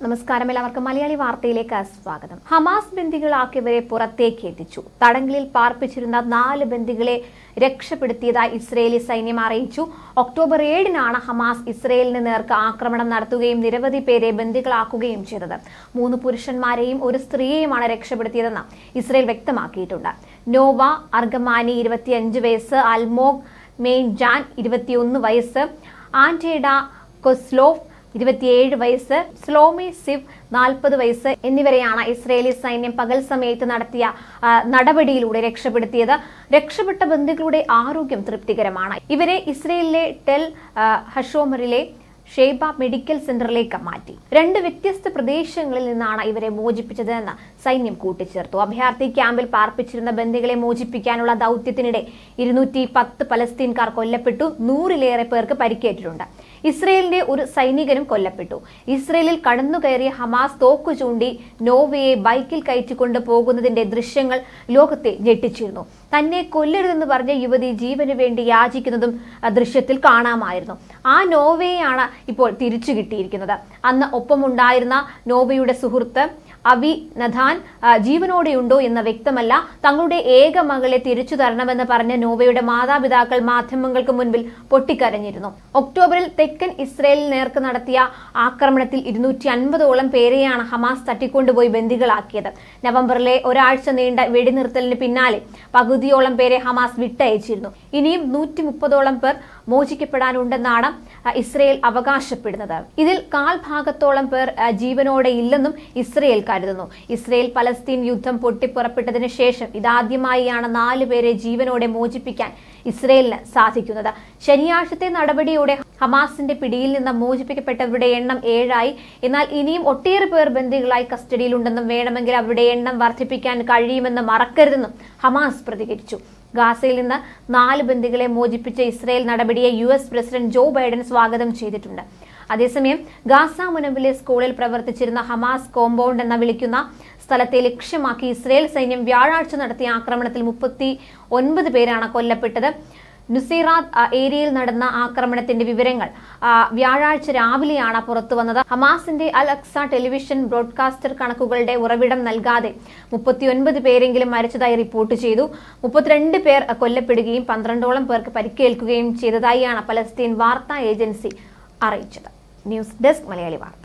നമസ്കാരം, എല്ലാവർക്കും മലയാളി വാർത്തയിലേക്ക് സ്വാഗതം. ഹമാസ് ബന്ദികളാക്കിയവരെ പുറത്തേക്ക് എത്തിച്ചു. തടങ്കലിൽ പാർപ്പിച്ചിരുന്ന 4 ബന്ദികളെ രക്ഷപ്പെടുത്തിയതായി ഇസ്രയേലി സൈന്യം അറിയിച്ചു. ഒക്ടോബർ 7-നാണ് ഹമാസ് ഇസ്രയേലിന് നേർക്ക് ആക്രമണം നടത്തുകയും നിരവധി പേരെ ബന്ദികളാക്കുകയും ചെയ്തത്. 3 പുരുഷന്മാരെയും 1 സ്ത്രീയെയുമാണ് രക്ഷപ്പെടുത്തിയതെന്ന് ഇസ്രയേൽ വ്യക്തമാക്കിയിട്ടുണ്ട്. നോവ അർഗമാനി 25 വയസ്സ്, അൽമോഗ് മെയിൻജാൻ 21 വയസ്സ്, ആന്റേഡ കൊസ്ലോഫ് 27 വയസ്സ്, സ്ലോമി സിവ് 40 വയസ്സ് എന്നിവരെയാണ് ഇസ്രയേലി സൈന്യം പകൽ സമയത്ത് നടത്തിയ നടപടിയിലൂടെ രക്ഷപ്പെടുത്തിയത്. രക്ഷപ്പെട്ട ബന്ദികളുടെ ആരോഗ്യം തൃപ്തികരമാണ്. ഇവരെ ഇസ്രയേലിലെ ടെൽ ഹഷോമറിലെ ഷെയ്ബ മെഡിക്കൽ സെന്ററിലേക്ക് മാറ്റി. 2 വ്യത്യസ്ത പ്രദേശങ്ങളിൽ നിന്നാണ് ഇവരെ മോചിപ്പിച്ചതെന്ന് സൈന്യം കൂട്ടിച്ചേർത്തു. അഭയാർത്ഥി ക്യാമ്പിൽ പാർപ്പിച്ചിരുന്ന ബന്ദികളെ മോചിപ്പിക്കാനുള്ള ദൗത്യത്തിനിടെ 210 പലസ്തീൻകാർ കൊല്ലപ്പെട്ടു. 100-ലേറെ പേർക്ക് പരിക്കേറ്റിട്ടുണ്ട്. ഇസ്രയേലിന്റെ ഒരു സൈനികനും കൊല്ലപ്പെട്ടു. ഇസ്രയേലിൽ കടന്നുകയറിയ ഹമാസ് തോക്കു ചൂണ്ടി നോവയെ ബൈക്കിൽ കയറ്റിക്കൊണ്ട് പോകുന്നതിന്റെ ദൃശ്യങ്ങൾ ലോകത്തെ ഞെട്ടിച്ചിരുന്നു. തന്നെ കൊല്ലരുതെന്ന് പറഞ്ഞ യുവതി ജീവന് വേണ്ടി യാചിക്കുന്നതും ദൃശ്യത്തിൽ കാണാമായിരുന്നു. ആ നോവയെയാണ് ഇപ്പോൾ തിരിച്ചു കിട്ടിയിരിക്കുന്നത്. അന്ന് ഒപ്പമുണ്ടായിരുന്ന നോവയുടെ സുഹൃത്ത് അവി നഥാൻ ജീവനോടെയുണ്ടോ എന്ന് വ്യക്തമല്ല. തങ്ങളുടെ ഏക മകളെ തിരിച്ചു തരണമെന്ന് പറഞ്ഞ നോവയുടെ മാതാപിതാക്കൾ മാധ്യമങ്ങൾക്ക് മുൻപിൽ പൊട്ടിക്കരഞ്ഞിരുന്നു. ഒക്ടോബറിൽ തെക്കൻ ഇസ്രയേലിൽ നേർക്ക് നടത്തിയ ആക്രമണത്തിൽ 250ഓളം പേരെയാണ് ഹമാസ് തട്ടിക്കൊണ്ടുപോയി ബന്ദികളാക്കിയത്. നവംബറിലെ ഒരാഴ്ച നീണ്ട വെടിനിർത്തലിന് പിന്നാലെ പകുതിയോളം പേരെ ഹമാസ് വിട്ടയച്ചിരുന്നു. ഇനിയും 130ഓളം പേർ മോചിക്കപ്പെടാനുണ്ടെന്നാണ് ഇസ്രയേൽ അവകാശപ്പെടുന്നത്. ഇതിൽ 1/4 പേർ ജീവനോടെ ഇല്ലെന്നും ഇസ്രയേൽ കരുതുന്നു. ഇസ്രയേൽ പലസ്തീൻ യുദ്ധം പൊട്ടിപ്പുറപ്പെട്ടതിന് ശേഷം ഇതാദ്യമായാണ് 4 പേരെ ജീവനോടെ മോചിപ്പിക്കാൻ ഇസ്രയേലിന് സാധിക്കുന്നത്. ശനിയാഴ്ചത്തെ നടപടിയോടെ ഹമാസിന്റെ പിടിയിൽ നിന്ന് മോചിപ്പിക്കപ്പെട്ടവരുടെ എണ്ണം 7 എന്നാൽ ഇനിയും ഒട്ടേറെ പേർ ബന്ദികളായി കസ്റ്റഡിയിലുണ്ടെന്നും വേണമെങ്കിൽ അവരുടെ എണ്ണം വർദ്ധിപ്പിക്കാൻ കഴിയുമെന്ന് മറക്കരുതെന്നും ഹമാസ് പ്രതികരിച്ചു. ഗാസയിൽ നിന്ന് 4 ബന്ദികളെ മോചിപ്പിച്ച ഇസ്രയേൽ നടപടിയെ US പ്രസിഡന്റ് ജോ ബൈഡൻ സ്വാഗതം ചെയ്തിട്ടുണ്ട്. അതേസമയം ഗാസ മുനമ്പിലെ സ്കൂളിൽ പ്രവർത്തിച്ചിരുന്ന ഹമാസ് കോമ്പൗണ്ട് എന്ന് വിളിക്കുന്ന സ്ഥലത്തെ ലക്ഷ്യമാക്കി ഇസ്രയേൽ സൈന്യം വ്യാഴാഴ്ച നടത്തിയ ആക്രമണത്തിൽ 39 പേരാണ് കൊല്ലപ്പെട്ടത്. നുസൈറാത്ത് ഏരിയയിൽ നടന്ന ആക്രമണത്തിന്റെ വിവരങ്ങൾ വ്യാഴാഴ്ച രാവിലെയാണ് പുറത്തു വന്നത്. ഹമാസിന്റെ അൽ അക്സ ടെലിവിഷൻ ബ്രോഡ്കാസ്റ്റർ കണക്കുകളുടെ ഉറവിടം നൽകാതെ 39 പേരെങ്കിലും മരിച്ചതായി റിപ്പോർട്ട് ചെയ്തു. 32 പേർ കൊല്ലപ്പെടുകയും 12ഓളം പേർക്ക് പരിക്കേൽക്കുകയും ചെയ്തതായാണ് പലസ്തീൻ വാർത്താ ഏജൻസി അറിയിച്ചത്. ന്യൂസ് ഡെസ്ക് മലയാളി വാർത്ത.